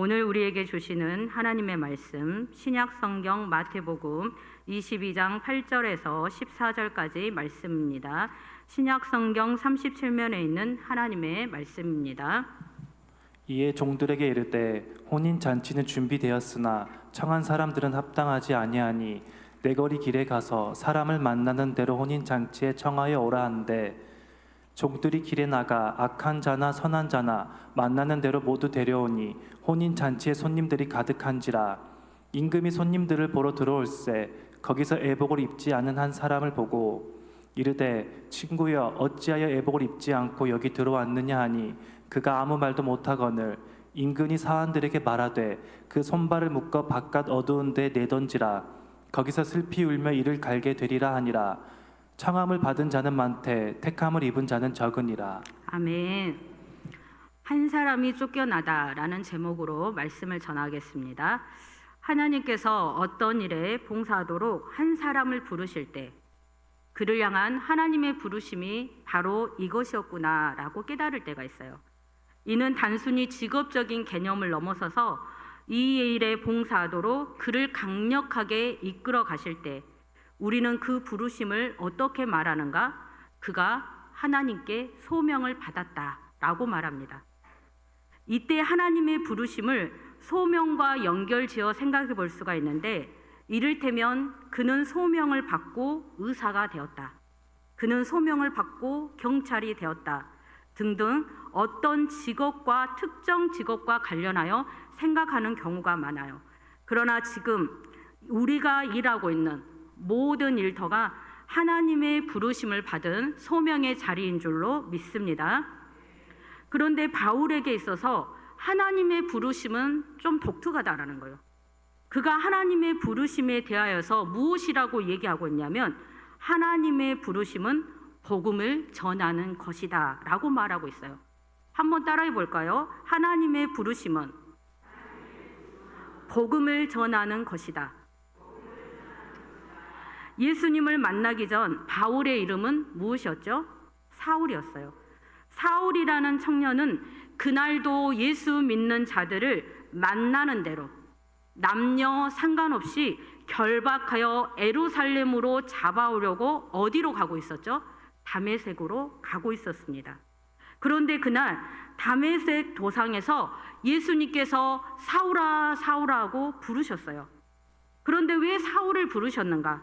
오늘 우리에게 주시는 하나님의 말씀 신약 성경 마태복음 22장 8절에서 14절까지 말씀입니다. 신약 성경 37면에 있는 하나님의 말씀입니다. 이에 종들에게 이르되 혼인 잔치는 준비되었으나 청한 사람들은 합당하지 아니하니 내거리 길에 가서 사람을 만나는 대로 혼인 잔치에 청하여 오라 한대 종들이 길에 나가 악한 자나 선한 자나 만나는 대로 모두 데려오니 혼인 잔치에 손님들이 가득한지라. 임금이 손님들을 보러 들어올세 거기서 애복을 입지 않은 한 사람을 보고 이르되 친구여 어찌하여 애복을 입지 않고 여기 들어왔느냐 하니 그가 아무 말도 못하거늘 임금이 사환들에게 말하되 그 손발을 묶어 바깥 어두운 데 내던지라. 거기서 슬피 울며 이를 갈게 되리라 하니라. 청함을 받은 자는 많되 택함을 입은 자는 적으니라. 아멘. 한 사람이 쫓겨나다라는 제목으로 말씀을 전하겠습니다. 하나님께서 어떤 일에 봉사하도록 한 사람을 부르실 때 그를 향한 하나님의 부르심이 바로 이것이었구나라고 깨달을 때가 있어요. 이는 단순히 직업적인 개념을 넘어서서 이 일에 봉사하도록 그를 강력하게 이끌어 가실 때 우리는 그 부르심을 어떻게 말하는가? 그가 하나님께 소명을 받았다라고 말합니다. 이때 하나님의 부르심을 소명과 연결지어 생각해 볼 수가 있는데 이를테면 그는 소명을 받고 의사가 되었다. 그는 소명을 받고 경찰이 되었다. 등등 어떤 직업과 특정 직업과 관련하여 생각하는 경우가 많아요. 그러나 지금 우리가 일하고 있는 모든 일터가 하나님의 부르심을 받은 소명의 자리인 줄로 믿습니다. 그런데 바울에게 있어서 하나님의 부르심은 좀 독특하다라는 거예요. 그가 하나님의 부르심에 대하여서 무엇이라고 얘기하고 있냐면 하나님의 부르심은 복음을 전하는 것이다 라고 말하고 있어요. 한번 따라해 볼까요? 하나님의 부르심은 복음을 전하는 것이다. 예수님을 만나기 전 바울의 이름은 무엇이었죠? 사울이었어요. 사울이라는 청년은 그날도 예수 믿는 자들을 만나는 대로 남녀 상관없이 결박하여 예루살렘으로 잡아오려고 어디로 가고 있었죠? 다메섹으로 가고 있었습니다. 그런데 그날 다메섹 도상에서 예수님께서 사울아 사울아 하고 부르셨어요. 그런데 왜 사울을 부르셨는가?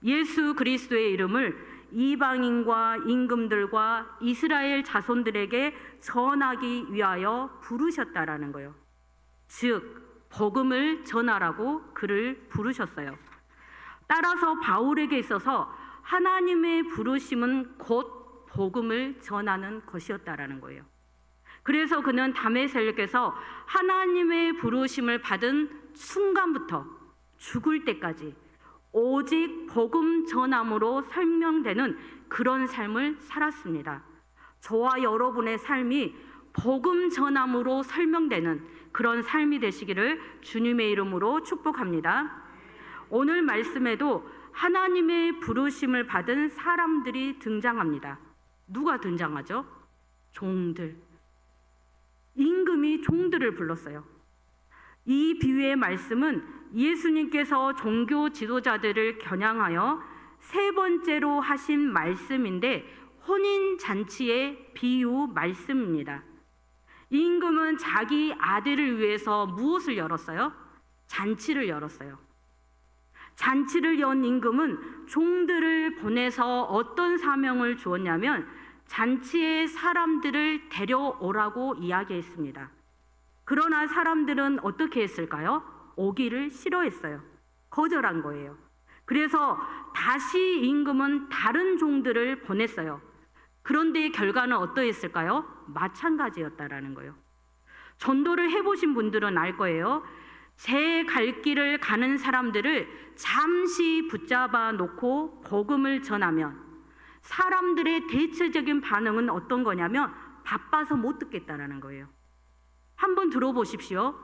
예수 그리스도의 이름을 이방인과 임금들과 이스라엘 자손들에게 전하기 위하여 부르셨다라는 거예요. 즉 복음을 전하라고 그를 부르셨어요. 따라서 바울에게 있어서 하나님의 부르심은 곧 복음을 전하는 것이었다라는 거예요. 그래서 그는 다메섹에서 하나님의 부르심을 받은 순간부터 죽을 때까지 오직 복음 전함으로 설명되는 그런 삶을 살았습니다. 저와 여러분의 삶이 복음 전함으로 설명되는 그런 삶이 되시기를 주님의 이름으로 축복합니다. 오늘 말씀에도 하나님의 부르심을 받은 사람들이 등장합니다. 누가 등장하죠? 종들. 임금이 종들을 불렀어요. 이 비유의 말씀은 예수님께서 종교 지도자들을 겨냥하여 세 번째로 하신 말씀인데 혼인 잔치의 비유 말씀입니다. 임금은 자기 아들을 위해서 무엇을 열었어요? 잔치를 열었어요. 잔치를 연 임금은 종들을 보내서 어떤 사명을 주었냐면 잔치에 사람들을 데려오라고 이야기했습니다. 그러나 사람들은 어떻게 했을까요? 오기를 싫어했어요. 거절한 거예요. 그래서 다시 임금은 다른 종들을 보냈어요. 그런데 결과는 어떠했을까요? 마찬가지였다라는 거예요. 전도를 해보신 분들은 알 거예요. 제 갈 길을 가는 사람들을 잠시 붙잡아 놓고 복음을 전하면 사람들의 대체적인 반응은 어떤 거냐면 바빠서 못 듣겠다라는 거예요. 한번 들어보십시오.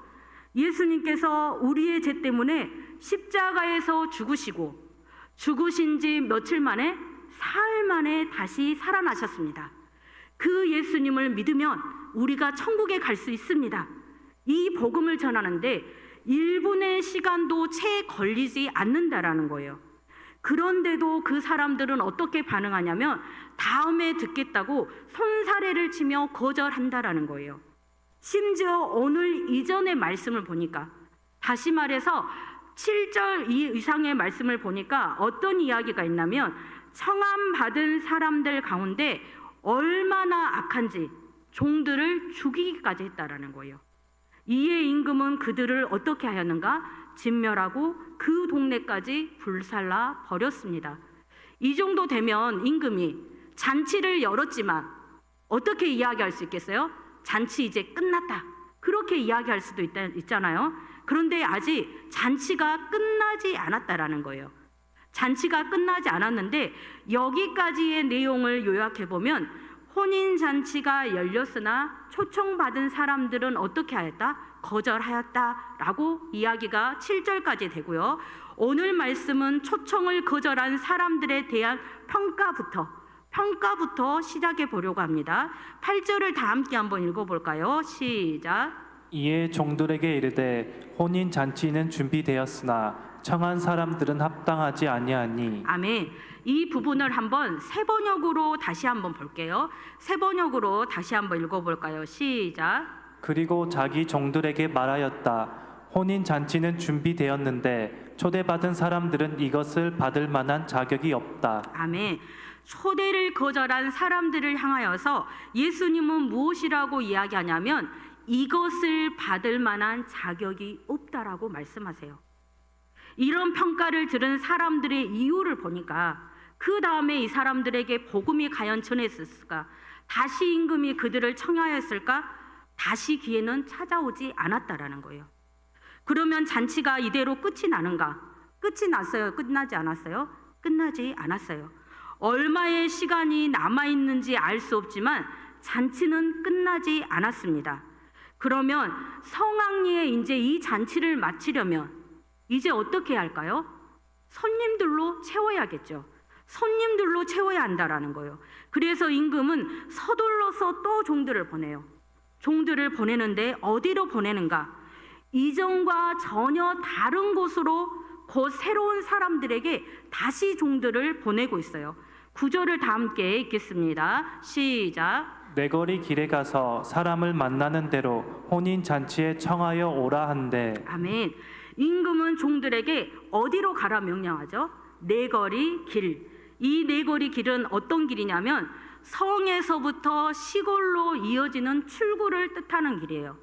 예수님께서 우리의 죄 때문에 십자가에서 죽으신 지 며칠 만에 사흘 만에 다시 살아나셨습니다. 그 예수님을 믿으면 우리가 천국에 갈 수 있습니다. 이 복음을 전하는데 1분의 시간도 채 걸리지 않는다라는 거예요. 그런데도 그 사람들은 어떻게 반응하냐면 다음에 듣겠다고 손사래를 치며 거절한다라는 거예요. 심지어 오늘 이전의 말씀을 보니까, 다시 말해서 7절 이상의 말씀을 보니까 어떤 이야기가 있냐면 청함받은 사람들 가운데 얼마나 악한지 종들을 죽이기까지 했다라는 거예요. 이에 임금은 그들을 어떻게 하였는가? 진멸하고 그 동네까지 불살라 버렸습니다. 이 정도 되면 임금이 잔치를 열었지만 어떻게 이야기할 수 있겠어요? 잔치 이제 끝났다, 그렇게 이야기할 수도 있잖아요. 그런데 아직 잔치가 끝나지 않았다라는 거예요. 잔치가 끝나지 않았는데 여기까지의 내용을 요약해 보면 혼인 잔치가 열렸으나 초청받은 사람들은 어떻게 하였다? 거절하였다라고 이야기가 7절까지 되고요. 오늘 말씀은 초청을 거절한 사람들에 대한 평가부터 시작해 보려고 합니다. 8절을 다 함께 한번 읽어볼까요? 시작. 이에 종들에게 이르되 혼인 잔치는 준비되었으나 청한 사람들은 합당하지 아니하니. 아멘. 이 부분을 한번 세 번역으로 다시 한번 볼게요. 세 번역으로 다시 한번 읽어볼까요? 시작. 그리고 자기 종들에게 말하였다. 혼인 잔치는 준비되었는데 초대받은 사람들은 이것을 받을 만한 자격이 없다. 아멘. 초대를 거절한 사람들을 향하여서 예수님은 무엇이라고 이야기하냐면 이것을 받을 만한 자격이 없다라고 말씀하세요. 이런 평가를 들은 사람들의 이유를 보니까 그 다음에 이 사람들에게 복음이 과연 전했을까? 다시 임금이 그들을 청하였을까? 다시 기회는 찾아오지 않았다라는 거예요. 그러면 잔치가 이대로 끝이 나는가? 끝이 났어요? 끝나지 않았어요? 끝나지 않았어요. 얼마의 시간이 남아있는지 알 수 없지만 잔치는 끝나지 않았습니다. 그러면 성황리에 이제 이 잔치를 마치려면 이제 어떻게 할까요? 손님들로 채워야겠죠. 손님들로 채워야 한다라는 거예요. 그래서 임금은 서둘러서 또 종들을 보내요. 종들을 보내는데 어디로 보내는가? 이전과 전혀 다른 곳으로 곧 새로운 사람들에게 다시 종들을 보내고 있어요. 9절을 다 함께 읽겠습니다. 시작. 내 거리 길에 가서 사람을 만나는 대로 혼인 잔치에 청하여 오라 한대. 아멘. 임금은 종들에게 어디로 가라 명령하죠? 내거리 길. 이 내거리 길은 어떤 길이냐면 성에서부터 시골로 이어지는 출구를 뜻하는 길이에요.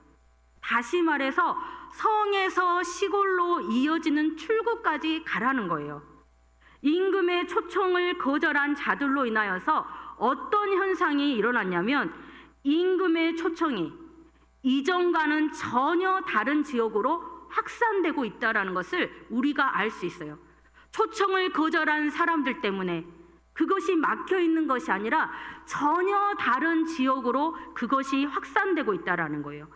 다시 말해서 성에서 시골로 이어지는 출구까지 가라는 거예요. 임금의 초청을 거절한 자들로 인하여서 어떤 현상이 일어났냐면 임금의 초청이 이전과는 전혀 다른 지역으로 확산되고 있다는 것을 우리가 알 수 있어요. 초청을 거절한 사람들 때문에 그것이 막혀 있는 것이 아니라 전혀 다른 지역으로 그것이 확산되고 있다는 거예요.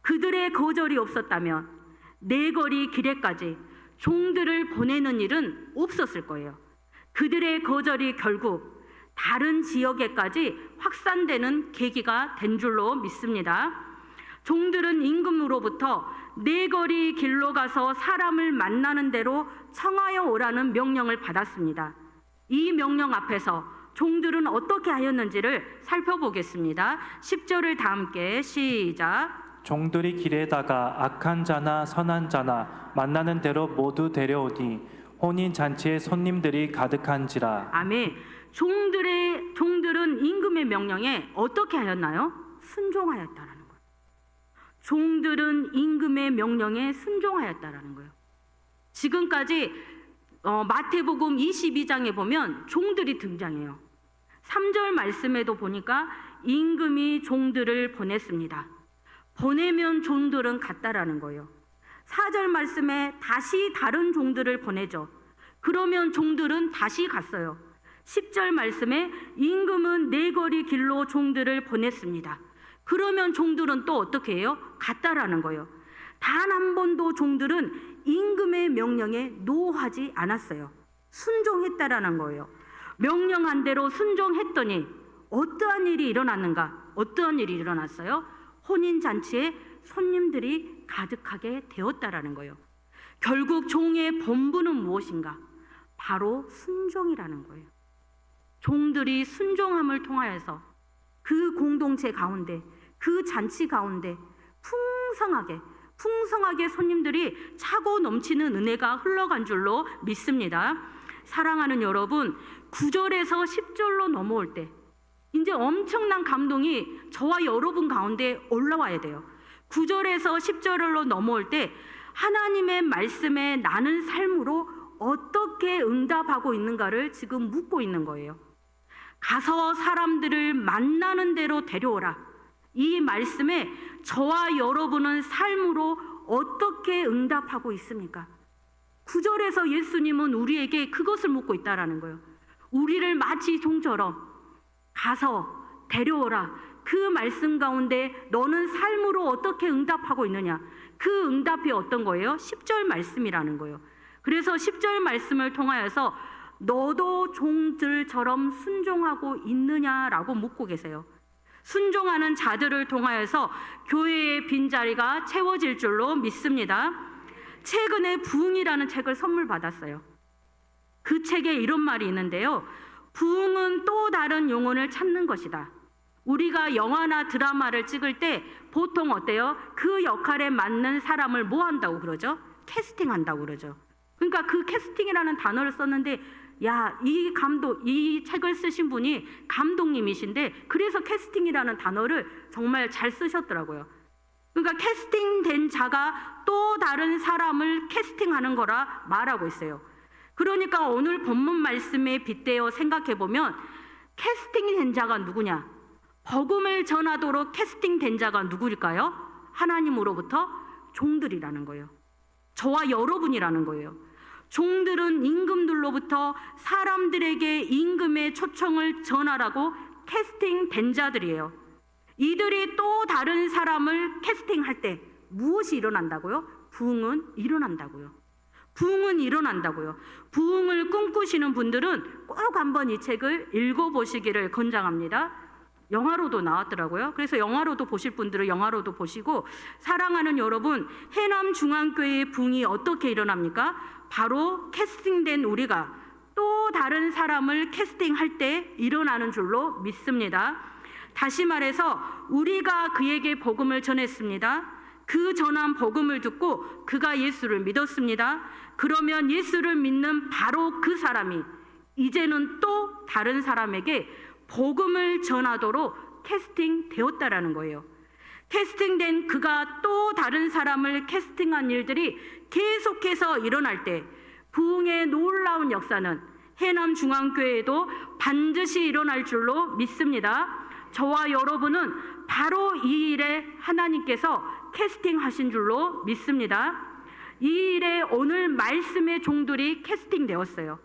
그들의 거절이 없었다면 내거리 길에까지 종들을 보내는 일은 없었을 거예요. 그들의 거절이 결국 다른 지역에까지 확산되는 계기가 된 줄로 믿습니다. 종들은 임금으로부터 내거리 길로 가서 사람을 만나는 대로 청하여 오라는 명령을 받았습니다. 이 명령 앞에서 종들은 어떻게 하였는지를 살펴보겠습니다. 10절을 다 함께 시작. 종들이 길에다가 악한 자나 선한 자나 만나는 대로 모두 데려오니 혼인 잔치에 손님들이 가득한지라. 아멘. 종들은 임금의 명령에 어떻게 하였나요? 순종하였다라는 거예요. 종들은 임금의 명령에 순종하였다라는 거예요. 지금까지 마태복음 22장에 보면 종들이 등장해요. 3절 말씀에도 보니까 임금이 종들을 보냈습니다. 보내면 종들은 갔다라는 거예요. 4절 말씀에 다시 다른 종들을 보내죠. 그러면 종들은 다시 갔어요. 10절 말씀에 임금은 내거리 길로 종들을 보냈습니다. 그러면 종들은 또 어떻게 해요? 갔다라는 거예요. 단 한 번도 종들은 임금의 명령에 노하지 않았어요. 순종했다라는 거예요. 명령한 대로 순종했더니 어떠한 일이 일어났는가? 어떠한 일이 일어났어요? 혼인잔치에 손님들이 가득하게 되었다라는 거예요. 결국 종의 본분은 무엇인가? 바로 순종이라는 거예요. 종들이 순종함을 통하여서 그 공동체 가운데, 그 잔치 가운데 풍성하게 손님들이 차고 넘치는 은혜가 흘러간 줄로 믿습니다. 사랑하는 여러분, 9절에서 10절로 넘어올 때 이제 엄청난 감동이 저와 여러분 가운데 올라와야 돼요. 9절에서 10절로 넘어올 때 하나님의 말씀에 나는 삶으로 어떻게 응답하고 있는가를 지금 묻고 있는 거예요. 가서 사람들을 만나는 대로 데려오라. 이 말씀에 저와 여러분은 삶으로 어떻게 응답하고 있습니까? 9절에서 예수님은 우리에게 그것을 묻고 있다라는 거예요. 우리를 마치 종처럼 가서 데려오라. 그 말씀 가운데 너는 삶으로 어떻게 응답하고 있느냐? 그 응답이 어떤 거예요? 10절 말씀이라는 거예요. 그래서 10절 말씀을 통하여서 너도 종들처럼 순종하고 있느냐라고 묻고 계세요. 순종하는 자들을 통하여서 교회의 빈자리가 채워질 줄로 믿습니다. 최근에 부흥이라는 책을 선물 받았어요. 그 책에 이런 말이 있는데요. 부흥은 또 다른 영혼을 찾는 것이다. 우리가 영화나 드라마를 찍을 때 보통 어때요? 그 역할에 맞는 사람을 뭐 한다고 그러죠? 캐스팅한다고 그러죠. 그러니까 그 캐스팅이라는 단어를 썼는데 이 책을 쓰신 분이 감독님이신데 그래서 캐스팅이라는 단어를 정말 잘 쓰셨더라고요. 그러니까 캐스팅된 자가 또 다른 사람을 캐스팅하는 거라 말하고 있어요. 그러니까 오늘 본문 말씀에 빗대어 생각해 보면 캐스팅된 자가 누구냐? 복음을 전하도록 캐스팅된 자가 누구일까요? 하나님으로부터 종들이라는 거예요. 저와 여러분이라는 거예요. 종들은 임금들로부터 사람들에게 임금의 초청을 전하라고 캐스팅된 자들이에요. 이들이 또 다른 사람을 캐스팅할 때 무엇이 일어난다고요? 부흥은 일어난다고요. 부흥은 일어난다고요. 부흥을 꿈꾸시는 분들은 꼭 한번 이 책을 읽어보시기를 권장합니다. 영화로도 나왔더라고요. 그래서 영화로도 보실 분들은 영화로도 보시고, 사랑하는 여러분, 해남중앙교회의 부흥이 어떻게 일어납니까? 바로 캐스팅된 우리가 또 다른 사람을 캐스팅할 때 일어나는 줄로 믿습니다. 다시 말해서 우리가 그에게 복음을 전했습니다. 그 전한 복음을 듣고 그가 예수를 믿었습니다. 그러면 예수를 믿는 바로 그 사람이 이제는 또 다른 사람에게 복음을 전하도록 캐스팅되었다라는 거예요. 캐스팅된 그가 또 다른 사람을 캐스팅한 일들이 계속해서 일어날 때 부흥의 놀라운 역사는 해남중앙교회에도 반드시 일어날 줄로 믿습니다. 저와 여러분은 바로 이 일에 하나님께서 캐스팅하신 줄로 믿습니다. 이 일에 오늘 말씀의 종들이 캐스팅되었어요.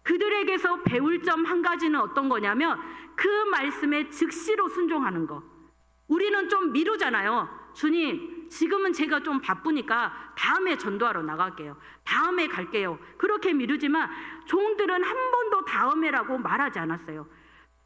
그들에게서 배울 점 한 가지는 어떤 거냐면 그 말씀에 즉시로 순종하는 거. 우리는 좀 미루잖아요. 주님, 지금은 제가 좀 바쁘니까 다음에 전도하러 나갈게요. 다음에 갈게요. 그렇게 미루지만 종들은 한 번도 다음에라고 말하지 않았어요.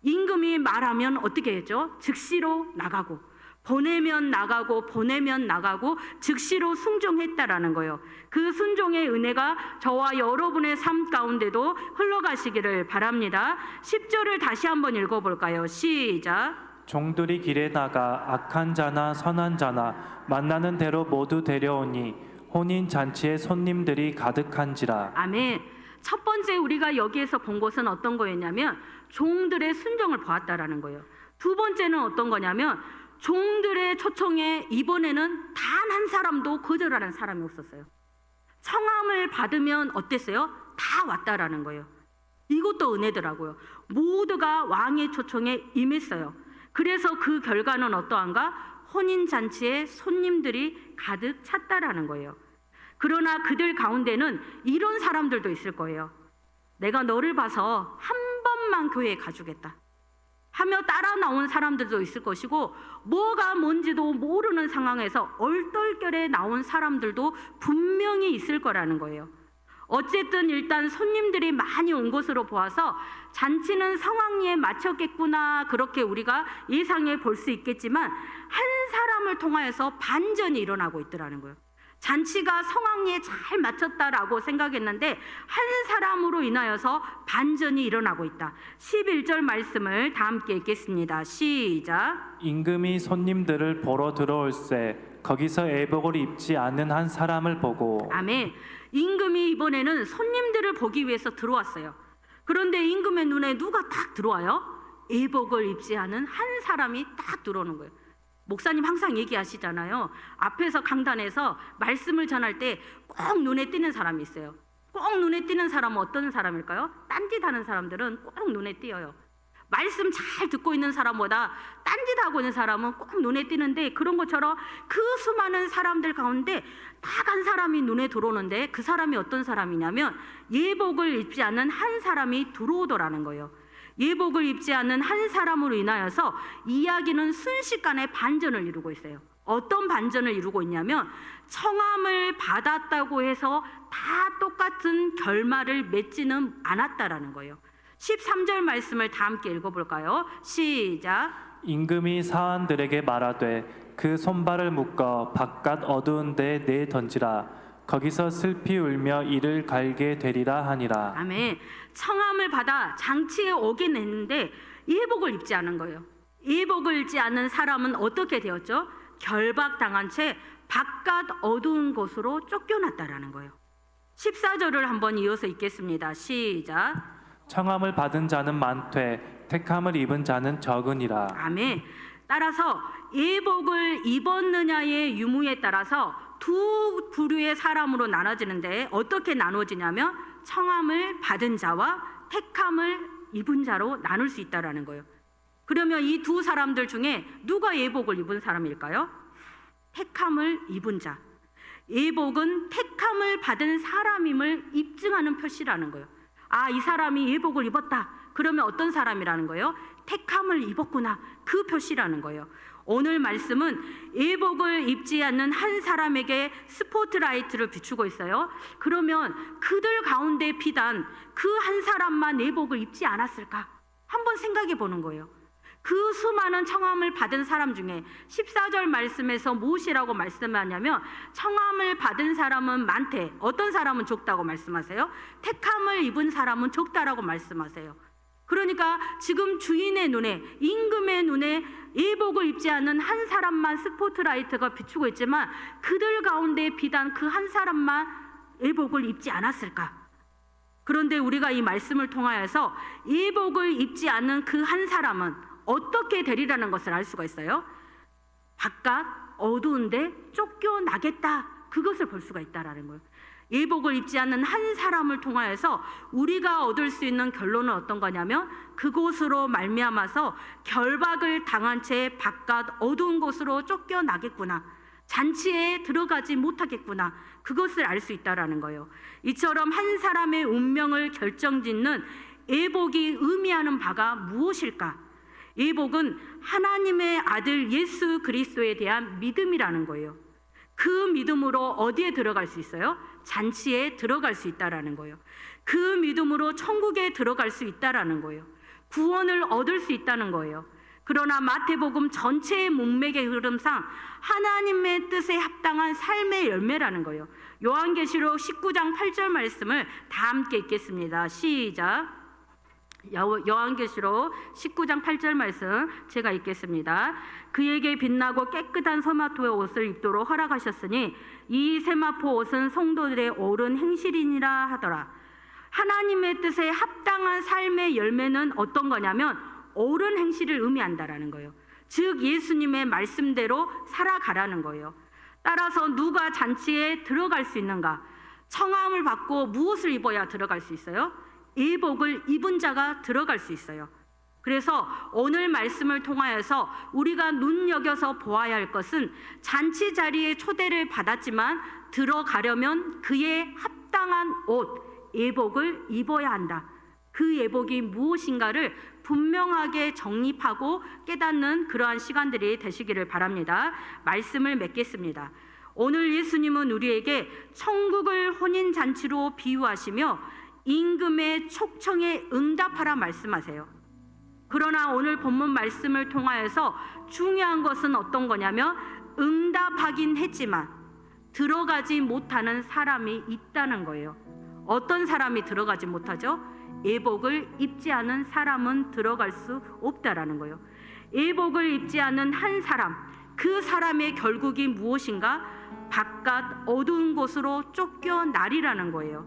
임금이 말하면 어떻게 했죠? 즉시로 나가고, 보내면 나가고 즉시로 순종했다라는 거예요. 그 순종의 은혜가 저와 여러분의 삶 가운데도 흘러가시기를 바랍니다. 10절을 다시 한번 읽어볼까요? 시작. 종들이 길에 나가 악한 자나 선한 자나 만나는 대로 모두 데려오니 혼인 잔치에 손님들이 가득한지라. 아멘. 첫 번째 우리가 여기에서 본 것은 어떤 거였냐면 종들의 순종을 보았다라는 거예요. 두 번째는 어떤 거냐면 종들의 초청에 이번에는 단 한 사람도 거절하는 사람이 없었어요. 청함을 받으면 어땠어요? 다 왔다라는 거예요. 이것도 은혜더라고요. 모두가 왕의 초청에 임했어요. 그래서 그 결과는 어떠한가? 혼인잔치에 손님들이 가득 찼다라는 거예요. 그러나 그들 가운데는 이런 사람들도 있을 거예요. 내가 너를 봐서 한 번만 교회에 가주겠다 하며 따라 나온 사람들도 있을 것이고, 뭐가 뭔지도 모르는 상황에서 얼떨결에 나온 사람들도 분명히 있을 거라는 거예요. 어쨌든 일단 손님들이 많이 온 것으로 보아서 잔치는 상황에 맞췄겠구나, 그렇게 우리가 예상해 볼 수 있겠지만 한 사람 사람을 통하여서 반전이 일어나고 있더라는 거예요. 잔치가 성황리에 잘 마쳤다라고 생각했는데 한 사람으로 인하여서 반전이 일어나고 있다. 11절 말씀을 다 함께 읽겠습니다. 시작. 임금이 손님들을 보러 들어올세 거기서 애복을 입지 않은 한 사람을 보고. 아멘. 임금이 이번에는 손님들을 보기 위해서 들어왔어요. 그런데 임금의 눈에 누가 딱 들어와요? 애복을 입지 않은 한 사람이 딱 들어오는 거예요. 목사님 항상 얘기하시잖아요. 앞에서 강단에서 말씀을 전할 때 꼭 눈에 띄는 사람이 있어요. 꼭 눈에 띄는 사람은 어떤 사람일까요? 딴짓하는 사람들은 꼭 눈에 띄어요. 말씀 잘 듣고 있는 사람보다 딴짓하고 있는 사람은 꼭 눈에 띄는데, 그런 것처럼 그 수많은 사람들 가운데 딱 한 사람이 눈에 들어오는데 그 사람이 어떤 사람이냐면 예복을 입지 않는 한 사람이 들어오더라는 거예요. 예복을 입지 않는 한 사람으로 인하여서 이야기는 순식간에 반전을 이루고 있어요. 어떤 반전을 이루고 있냐면 청함을 받았다고 해서 다 똑같은 결말을 맺지는 않았다라는 거예요. 13절 말씀을 다 함께 읽어볼까요? 시작. 임금이 사환들에게 말하되 그 손발을 묶어 바깥 어두운 데에 내 던지라 거기서 슬피 울며 이를 갈게 되리라 하니라. 아멘. 청함을 받아 장치에 오긴 했는데 예복을 입지 않은 거예요. 예복을 입지 않은 사람은 어떻게 되었죠? 결박당한 채 바깥 어두운 곳으로 쫓겨났다라는 거예요. 14절을 한번 이어서 읽겠습니다. 시작. 청함을 받은 자는 많되 택함을 입은 자는 적으니라. 아멘. 따라서 예복을 입었느냐의 유무에 따라서 두 부류의 사람으로 나눠지는데, 어떻게 나눠지냐면 청함을 받은 자와 택함을 입은 자로 나눌 수 있다라는 거예요. 그러면 이 두 사람들 중에 누가 예복을 입은 사람일까요? 택함을 입은 자. 예복은 택함을 받은 사람임을 입증하는 표시라는 거예요. 아, 이 사람이 예복을 입었다. 그러면 어떤 사람이라는 거예요? 택함을 입었구나. 그 표시라는 거예요. 오늘 말씀은 예복을 입지 않는 한 사람에게 스포트라이트를 비추고 있어요. 그러면 그들 가운데 비단 그 한 사람만 예복을 입지 않았을까? 한번 생각해 보는 거예요. 그 수많은 청함을 받은 사람 중에 14절 말씀에서 무엇이라고 말씀하냐면 청함을 받은 사람은 많대. 어떤 사람은 적다고 말씀하세요? 택함을 입은 사람은 적다라고 말씀하세요. 그러니까 지금 주인의 눈에, 임금의 눈에 예복을 입지 않은 한 사람만 스포트라이트가 비추고 있지만 그들 가운데 비단 그 한 사람만 예복을 입지 않았을까? 그런데 우리가 이 말씀을 통하여서 예복을 입지 않는 그 한 사람은 어떻게 되리라는 것을 알 수가 있어요. 바깥 어두운데 쫓겨나겠다, 그것을 볼 수가 있다라는 거예요. 예복을 입지 않는 한 사람을 통하여서 우리가 얻을 수 있는 결론은 어떤 거냐면 그곳으로 말미암아서 결박을 당한 채 바깥 어두운 곳으로 쫓겨나겠구나, 잔치에 들어가지 못하겠구나, 그것을 알 수 있다라는 거예요. 이처럼 한 사람의 운명을 결정짓는 예복이 의미하는 바가 무엇일까? 예복은 하나님의 아들 예수 그리스도에 대한 믿음이라는 거예요. 그 믿음으로 어디에 들어갈 수 있어요? 잔치에 들어갈 수 있다라는 거예요. 그 믿음으로 천국에 들어갈 수 있다라는 거예요. 구원을 얻을 수 있다는 거예요. 그러나 마태복음 전체의 문맥의 흐름상 하나님의 뜻에 합당한 삶의 열매라는 거예요. 요한계시록 19장 8절 말씀을 다 함께 읽겠습니다. 시작. 요한계시록 19장 8절 말씀 제가 읽겠습니다. 그에게 빛나고 깨끗한 세마포의 옷을 입도록 허락하셨으니 이 세마포 옷은 성도들의 옳은 행실이니라 하더라. 하나님의 뜻에 합당한 삶의 열매는 어떤 거냐면 옳은 행실을 의미한다라는 거예요. 즉 예수님의 말씀대로 살아가라는 거예요. 따라서 누가 잔치에 들어갈 수 있는가? 청함을 받고 무엇을 입어야 들어갈 수 있어요? 예복을 입은 자가 들어갈 수 있어요. 그래서 오늘 말씀을 통하여서 우리가 눈여겨서 보아야 할 것은 잔치 자리에 초대를 받았지만 들어가려면 그에 합당한 옷, 예복을 입어야 한다. 그 예복이 무엇인가를 분명하게 정립하고 깨닫는 그러한 시간들이 되시기를 바랍니다. 말씀을 맺겠습니다. 오늘 예수님은 우리에게 천국을 혼인잔치로 비유하시며 임금의 촉청에 응답하라 말씀하세요. 그러나 오늘 본문 말씀을 통하여서 중요한 것은 어떤 거냐면 응답하긴 했지만 들어가지 못하는 사람이 있다는 거예요. 어떤 사람이 들어가지 못하죠? 예복을 입지 않은 사람은 들어갈 수 없다라는 거예요. 예복을 입지 않은 한 사람, 그 사람의 결국이 무엇인가? 바깥 어두운 곳으로 쫓겨나리라는 거예요.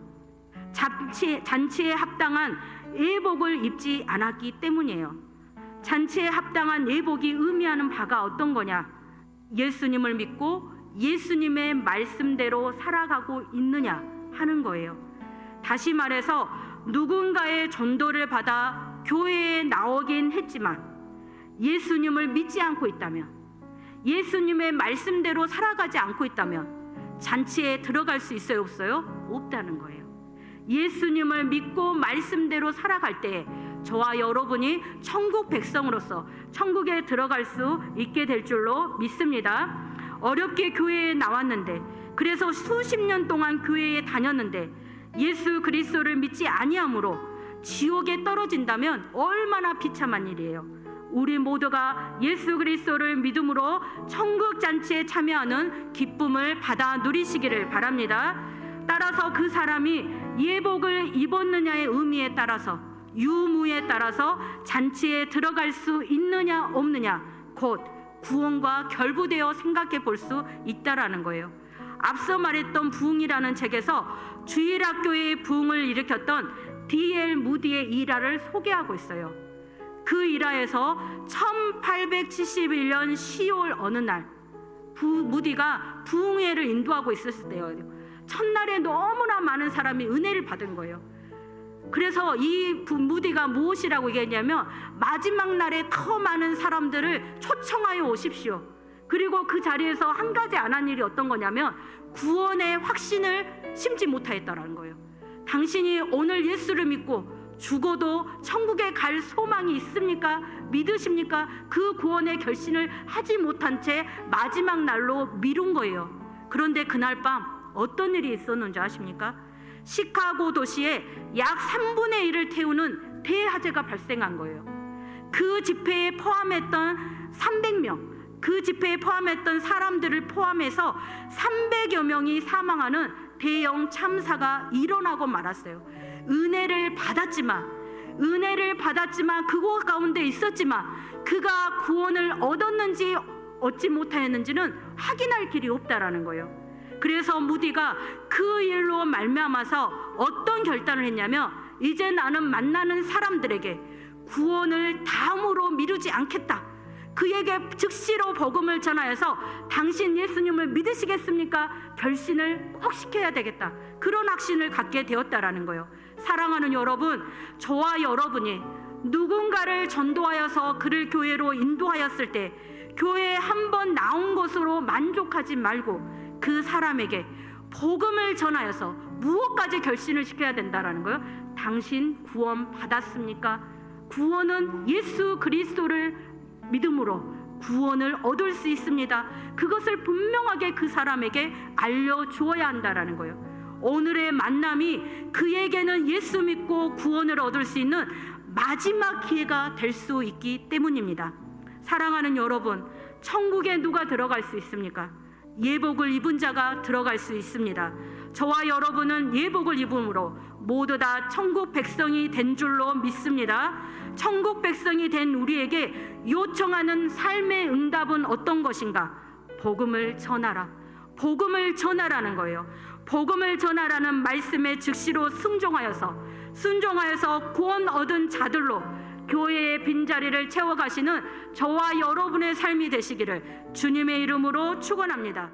잔치에 합당한 예복을 입지 않았기 때문이에요. 잔치에 합당한 예복이 의미하는 바가 어떤 거냐? 예수님을 믿고 예수님의 말씀대로 살아가고 있느냐 하는 거예요. 다시 말해서 누군가의 전도를 받아 교회에 나오긴 했지만 예수님을 믿지 않고 있다면, 예수님의 말씀대로 살아가지 않고 있다면 잔치에 들어갈 수 있어요, 없어요? 없다는 거예요. 예수님을 믿고 말씀대로 살아갈 때 저와 여러분이 천국 백성으로서 천국에 들어갈 수 있게 될 줄로 믿습니다. 어렵게 교회에 나왔는데, 그래서 수십 년 동안 교회에 다녔는데 예수 그리스도를 믿지 아니함으로 지옥에 떨어진다면 얼마나 비참한 일이에요. 우리 모두가 예수 그리스도를 믿음으로 천국 잔치에 참여하는 기쁨을 받아 누리시기를 바랍니다. 따라서 그 사람이 예복을 입었느냐의 의미에 따라서, 유무에 따라서 잔치에 들어갈 수 있느냐 없느냐, 곧 구원과 결부되어 생각해 볼 수 있다라는 거예요. 앞서 말했던 부흥이라는 책에서 주일학교의 부흥을 일으켰던 D.L. 무디의 일화를 소개하고 있어요. 그 일화에서 1871년 10월 어느 날 무디가 부흥회를 인도하고 있었을 때요. 첫날에 너무나 많은 사람이 은혜를 받은 거예요. 그래서 이 무디가 무엇이라고 얘기했냐면, 마지막 날에 더 많은 사람들을 초청하여 오십시오. 그리고 그 자리에서 한 가지 안 한 일이 어떤 거냐면 구원의 확신을 심지 못하였다라는 거예요. 당신이 오늘 예수를 믿고 죽어도 천국에 갈 소망이 있습니까? 믿으십니까? 그 구원의 결심을 하지 못한 채 마지막 날로 미룬 거예요. 그런데 그날 밤 어떤 일이 있었는지 아십니까? 시카고 도시에 약 3분의 1을 태우는 대화재가 발생한 거예요. 그 집회에 포함했던 300명, 그 집회에 포함했던 사람들을 포함해서 300여 명이 사망하는 대형 참사가 일어나고 말았어요. 은혜를 받았지만 그곳 가운데 있었지만 그가 구원을 얻었는지 얻지 못하였는지는 확인할 길이 없다라는 거예요. 그래서 무디가 그 일로 말미암아서 어떤 결단을 했냐면, 이제 나는 만나는 사람들에게 구원을 다음으로 미루지 않겠다. 그에게 즉시로 복음을 전하여서 당신 예수님을 믿으시겠습니까? 결심을 꼭 시켜야 되겠다. 그런 확신을 갖게 되었다라는 거예요. 사랑하는 여러분, 저와 여러분이 누군가를 전도하여서 그를 교회로 인도하였을 때 교회에 한번 나온 것으로 만족하지 말고 그 사람에게 복음을 전하여서 무엇까지 결심을 시켜야 된다라는 거예요. 당신 구원 받았습니까? 구원은 예수 그리스도를 믿음으로 구원을 얻을 수 있습니다. 그것을 분명하게 그 사람에게 알려주어야 한다라는 거예요. 오늘의 만남이 그에게는 예수 믿고 구원을 얻을 수 있는 마지막 기회가 될 수 있기 때문입니다. 사랑하는 여러분, 천국에 누가 들어갈 수 있습니까? 예복을 입은 자가 들어갈 수 있습니다. 저와 여러분은 예복을 입음으로 모두 다 천국 백성이 된 줄로 믿습니다. 천국 백성이 된 우리에게 요청하는 삶의 응답은 어떤 것인가? 복음을 전하라. 복음을 전하라는 거예요. 복음을 전하라는 말씀에 즉시로 순종하여서 구원 얻은 자들로 교회의 빈자리를 채워가시는 저와 여러분의 삶이 되시기를 주님의 이름으로 축원합니다.